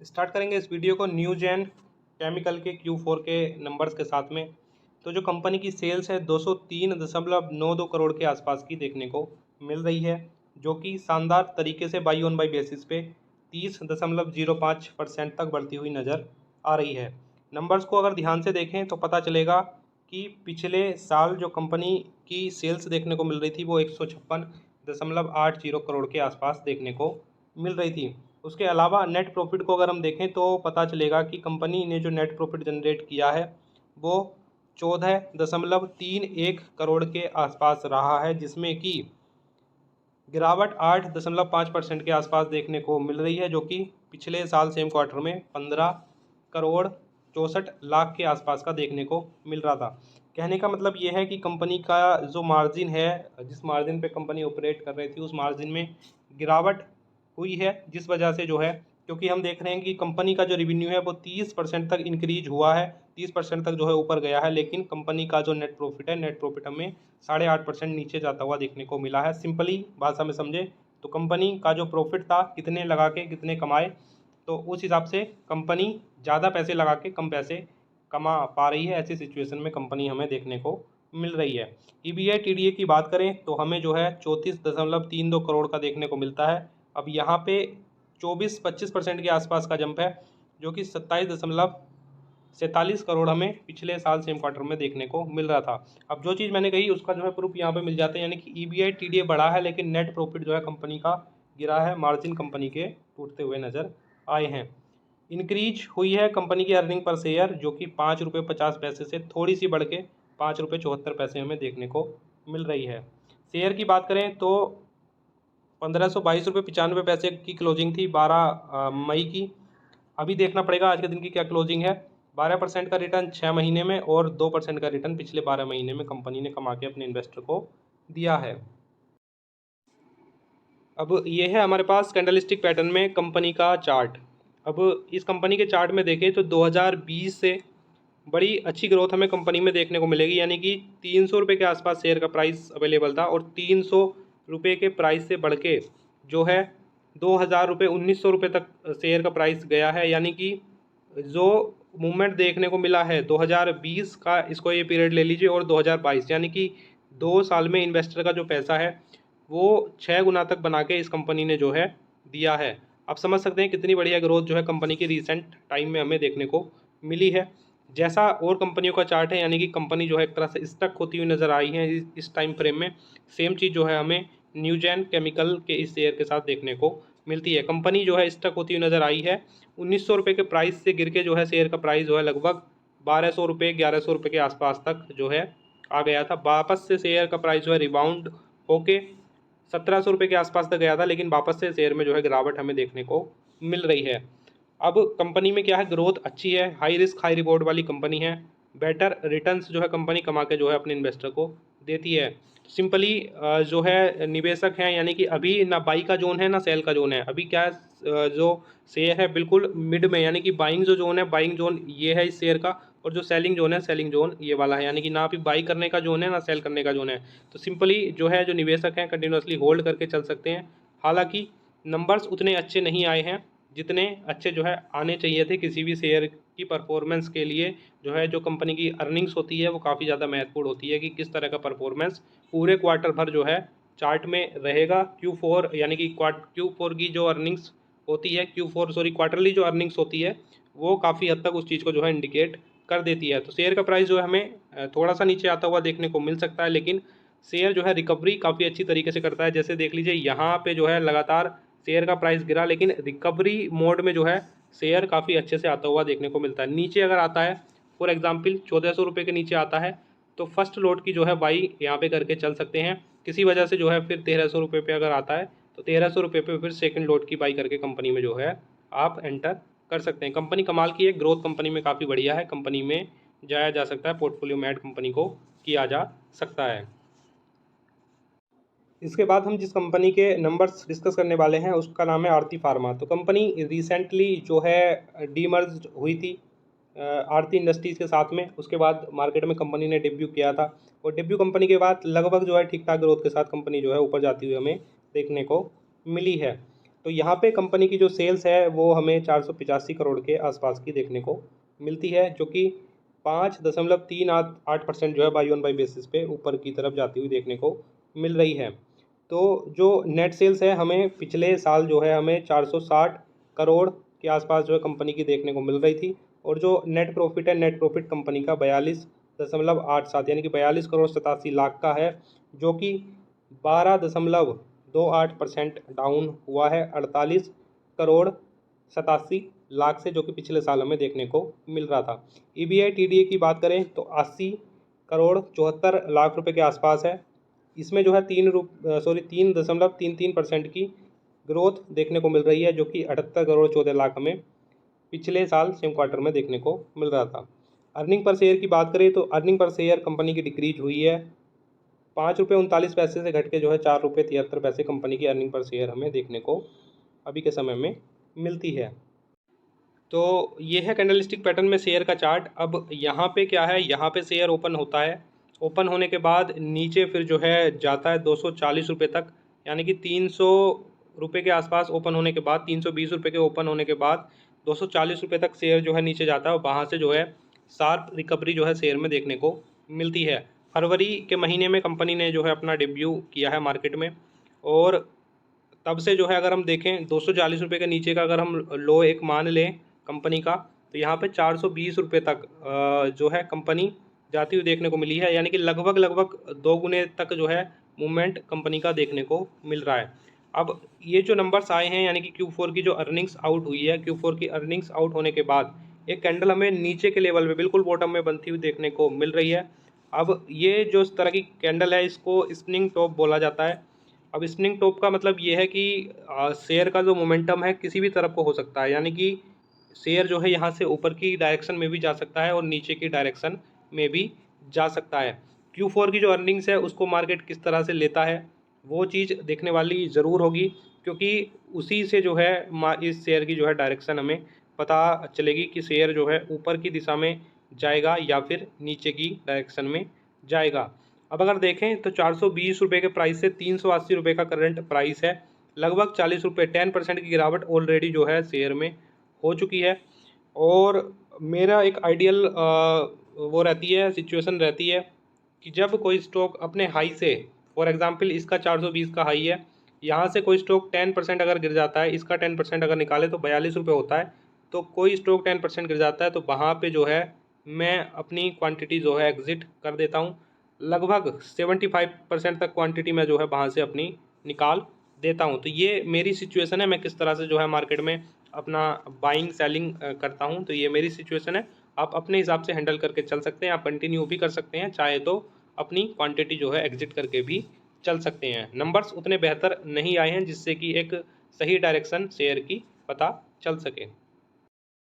Start करेंगे इस video को न्यूजेन केमिकल के Q4 के नंबर्स के साथ में। तो जो कंपनी की सेल्स है 203.92 करोड़ के आसपास की देखने को मिल रही है, जो कि शानदार तरीके से बाई ऑन बाई बेसिस पे 30.05% तक बढ़ती हुई नज़र आ रही है। नंबर्स को अगर ध्यान से देखें तो पता चलेगा कि पिछले साल जो कंपनी की सेल्स देखने को मिल रही थी वो 156.80 करोड़ के आसपास देखने को मिल रही थी। उसके अलावा नेट प्रॉफिट को अगर हम देखें तो पता चलेगा कि कंपनी ने जो नेट प्रॉफिट जनरेट किया है वो 14.31 करोड़ के आसपास रहा है, जिसमें कि गिरावट 8.5% के आसपास देखने को मिल रही है, जो कि पिछले साल सेम क्वार्टर में 15 करोड़ 64 लाख के आसपास का देखने को मिल रहा था। कहने का मतलब ये है कि कंपनी का जो मार्जिन है, जिस मार्जिन पे कंपनी ऑपरेट कर रही थी, उस मार्जिन में गिरावट हुई है, जिस वजह से जो है, क्योंकि हम देख रहे हैं कि कंपनी का जो रिवेन्यू है वो 30% तक इंक्रीज हुआ है, 30% तक जो है ऊपर गया है, लेकिन कंपनी का जो नेट प्रॉफिट है, नेट प्रॉफिट हमें 8.5% नीचे जाता हुआ देखने को मिला है। सिंपली भाषा में समझे तो कंपनी का जो प्रॉफिट था, कितने लगा के कितने कमाए, तो उस हिसाब से कंपनी ज़्यादा पैसे लगा के कम पैसे कमा पा रही है। ऐसी सिचुएशन में कंपनी हमें देखने को मिल रही है। EBI TDA की बात करें तो हमें जो है 34.32 करोड़ का देखने को मिलता है। अब यहाँ पे 24-25% के आसपास का जंप है, जो कि 27.47 करोड़ हमें पिछले साल सेम क्वार्टर में देखने को मिल रहा था। अब जो चीज़ मैंने कही उसका जो है प्रूफ यहाँ पे मिल जाता है, यानी कि EBI TDA बढ़ा है लेकिन नेट प्रॉफिट जो है कंपनी का गिरा है, मार्जिन कंपनी के टूटते हुए नज़र आए हैं। इंक्रीज हुई है कंपनी की अर्निंग पर शेयर, जो कि 5 रुपये 50 पैसे से थोड़ी सी बढ़ के 5 रुपये 74 पैसे हमें देखने को मिल रही है। शेयर की बात करें तो 1522 रुपये 95 पैसे की क्लोजिंग थी 12 मई की। अभी देखना पड़ेगा आज के दिन की क्या क्लोजिंग है। 12% का रिटर्न 6 महीने में और 2% का रिटर्न पिछले 12 महीने में कंपनी ने कमा के अपने इन्वेस्टर को दिया है। अब ये है हमारे पास कैंडलस्टिक पैटर्न में कंपनी का चार्ट। अब इस कंपनी के चार्ट में देखें तो 2020 से बड़ी अच्छी ग्रोथ हमें कंपनी में देखने को मिलेगी, यानी कि 300 रुपये के आसपास शेयर का प्राइस अवेलेबल था और 300 रुपये के प्राइस से बढ़ के जो है 2000 रुपये 1900 रुपये तक शेयर का प्राइस गया है। यानी कि जो मूवमेंट देखने को मिला है 2020 का, इसको ये पीरियड ले लीजिए, और 2022, यानी कि 2 साल में इन्वेस्टर का जो पैसा है वो 6 गुना तक बना के इस कंपनी ने जो है दिया है। आप समझ सकते हैं कितनी बढ़िया ग्रोथ जो है कंपनी की रिसेंट टाइम में हमें देखने को मिली है। जैसा और कंपनियों का चार्ट है, यानी कि कंपनी जो है एक तरह से स्टक होती हुई नज़र आई है इस टाइम फ्रेम में, सेम चीज़ जो है हमें न्यूजेन केमिकल के इस शेयर के साथ देखने को मिलती है। कंपनी जो है स्टक होती हुई नज़र आई है। 1900 रुपये के प्राइस से गिर के जो है शेयर का प्राइस जो है लगभग 1200 रुपये 1100 रुपये के आसपास तक जो है आ गया था। वापस से शेयर का प्राइस जो है रिबाउंड होके 1700 रुपये के आसपास तक गया था, लेकिन वापस से शेयर में जो है गिरावट हमें देखने को मिल रही है। अब कंपनी में क्या है, ग्रोथ अच्छी है, हाई रिस्क हाई रिवॉर्ड वाली कंपनी है, बेटर रिटर्न्स जो है कंपनी कमा के जो है अपने इन्वेस्टर को देती है। सिंपली जो है निवेशक हैं, यानी कि अभी ना बाई का जोन है ना सेल का जोन है। अभी क्या है, जो शेयर है बिल्कुल मिड में, यानी कि बाइंग जो जोन है, बाइंग जोन ये है इस शेयर का, और जो सेलिंग जोन है, सेलिंग जोन ये वाला है। यानी कि ना अभी बाई करने का जोन है ना सेल करने का जोन है। तो सिंपली जो है जो निवेशक हैं कंटिन्यूसली होल्ड करके चल सकते हैं। हालांकि नंबर्स उतने अच्छे नहीं आए हैं जितने अच्छे जो है आने चाहिए थे। किसी भी शेयर की परफॉर्मेंस के लिए जो है जो कंपनी की अर्निंग्स होती है वो काफ़ी ज़्यादा महत्वपूर्ण होती है कि किस तरह का परफॉर्मेंस पूरे क्वार्टर भर जो है चार्ट में रहेगा। Q4 यानी कि Q4 की जो अर्निंग्स होती है, क्वार्टरली जो अर्निंग्स होती है वो काफ़ी हद तक उस चीज़ को जो है इंडिकेट कर देती है। तो शेयर का प्राइस जो है हमें थोड़ा सा नीचे आता हुआ देखने को मिल सकता है, लेकिन शेयर जो है रिकवरी काफ़ी अच्छी तरीके से करता है। जैसे देख लीजिए यहाँ पे जो है लगातार शेयर का प्राइस गिरा, लेकिन रिकवरी मोड में जो है शेयर काफ़ी अच्छे से आता हुआ देखने को मिलता है। नीचे अगर आता है, फॉर एग्जांपल 1400 रुपये के नीचे आता है, तो फर्स्ट लॉट की जो है बाई यहाँ पे करके चल सकते हैं। किसी वजह से जो है फिर 1300 रुपये पे अगर आता है तो 1300 रुपये पे फिर सेकंड लॉट की बाई करके कंपनी में जो है आप एंटर कर सकते हैं। कंपनी कमाल की है, ग्रोथ कंपनी में काफ़ी बढ़िया है, कंपनी में जाया जा सकता है, पोर्टफोलियो में ऐड कंपनी को किया जा सकता है। इसके बाद हम जिस कंपनी के नंबर्स डिस्कस करने वाले हैं उसका नाम है आरती फार्मा। तो कंपनी रिसेंटली जो है डीमर्ज हुई थी आरती इंडस्ट्रीज़ के साथ में। उसके बाद मार्केट में कंपनी ने डेब्यू किया था, और डेब्यू कंपनी के बाद लगभग जो है ठीक ठाक ग्रोथ के साथ कंपनी जो है ऊपर जाती हुई हमें देखने को मिली है। तो यहाँ पे कंपनी की जो सेल्स है वो हमें 485 करोड़ के आसपास की देखने को मिलती है, जो कि 5.38% जो है बाई ऑन बाई बेसिस पे ऊपर की तरफ जाती हुई देखने को मिल रही है। तो जो नेट सेल्स है हमें पिछले साल जो है हमें 460 करोड़ के आसपास जो है कंपनी की देखने को मिल रही थी, और जो नेट प्रॉफिट है, नेट प्रॉफिट कंपनी का 42.87 यानी कि 42 करोड़ 87 लाख का है, जो कि 12.28% डाउन हुआ है 48 करोड़ 87 लाख से, जो कि पिछले साल हमें देखने को मिल रहा था। EBI TDA की बात करें तो 80 करोड़ 74 लाख रुपए के आसपास है। इसमें जो है 3.33% की ग्रोथ देखने को मिल रही है, जो कि 78 करोड़ 14 लाख हमें पिछले साल सेम क्वार्टर में देखने को मिल रहा था। अर्निंग पर शेयर की बात करें तो अर्निंग पर शेयर कंपनी की डिक्रीज हुई है, 5 रुपये 39 पैसे से घट के जो है 4 रुपये 73 पैसे कंपनी की अर्निंग पर शेयर हमें देखने को अभी के समय में मिलती है। तो ये है कैंडलस्टिक पैटर्न में शेयर का चार्ट। अब यहाँ पे क्या है, यहाँ पे शेयर ओपन होता है, ओपन होने के बाद नीचे फिर जो है जाता है 240 रुपये तक, यानी कि 300 रुपये के आसपास ओपन होने के बाद, 320 रुपये के ओपन होने के बाद 240 रुपये तक शेयर जो है नीचे जाता है, और वहाँ से जो है शार्प रिकवरी जो है शेयर में देखने को मिलती है। फरवरी के महीने में कंपनी ने जो है अपना डेब्यू किया है मार्केट में, और तब से जो है अगर हम देखें 240 रुपये के नीचे का अगर हम लो एक मान लें कंपनी का, तो यहाँ पे 420 रुपये तक जो है कंपनी जाती हुई देखने को मिली है, यानी कि लगभग 2 गुने तक जो है मूवमेंट कंपनी का देखने को मिल रहा है। अब ये जो नंबर्स आए हैं, यानी कि Q4 की जो अर्निंग्स आउट हुई है, Q4 की अर्निंग्स आउट होने के बाद एक कैंडल हमें नीचे के लेवल पे बिल्कुल बॉटम में बनती हुई देखने को मिल रही है। अब ये जो इस तरह की कैंडल है इसको स्पिनिंग टॉप बोला जाता है। अब स्पिनिंग टॉप का मतलब ये है कि शेयर का जो मोमेंटम है किसी भी तरफ को हो सकता है, यानी कि शेयर जो है यहाँ से ऊपर की डायरेक्शन में भी जा सकता है और नीचे की डायरेक्शन में भी जा सकता है। Q4 की जो अर्निंग्स है उसको मार्केट किस तरह से लेता है वो चीज़ देखने वाली ज़रूर होगी, क्योंकि उसी से जो है इस शेयर की जो है डायरेक्शन हमें पता चलेगी कि शेयर जो है ऊपर की दिशा में जाएगा या फिर नीचे की डायरेक्शन में जाएगा। अब अगर देखें तो 420 रुपये के प्राइस से 380 रुपये का करंट प्राइस है, लगभग 40 रुपये 10% की गिरावट ऑलरेडी जो है शेयर में हो चुकी है। और मेरा एक आइडियल वो रहती है, सिचुएशन रहती है कि जब कोई स्टॉक अपने हाई से, फॉर एग्जांपल इसका 420 का हाई है, यहाँ से कोई स्टॉक 10% अगर गिर जाता है, इसका 10% अगर निकाले तो 42 रुपये होता है, तो कोई स्टॉक 10% गिर जाता है तो वहाँ पे जो है मैं अपनी क्वांटिटी जो है एग्ज़िट कर देता हूँ। लगभग 75% तक क्वांटिटी मैं जो है वहाँ से अपनी निकाल देता हूँ। तो ये मेरी सिचुएशन है, मैं किस तरह से जो है मार्केट में अपना बाइंग सेलिंग करता हूँ। तो ये मेरी सिचुएशन है, आप अपने हिसाब से हैंडल करके चल सकते हैं, आप कंटिन्यू भी कर सकते हैं, चाहे तो अपनी क्वांटिटी जो है एग्जिट करके भी चल सकते हैं। नंबर्स उतने बेहतर नहीं आए हैं जिससे कि एक सही डायरेक्शन शेयर की पता चल सके।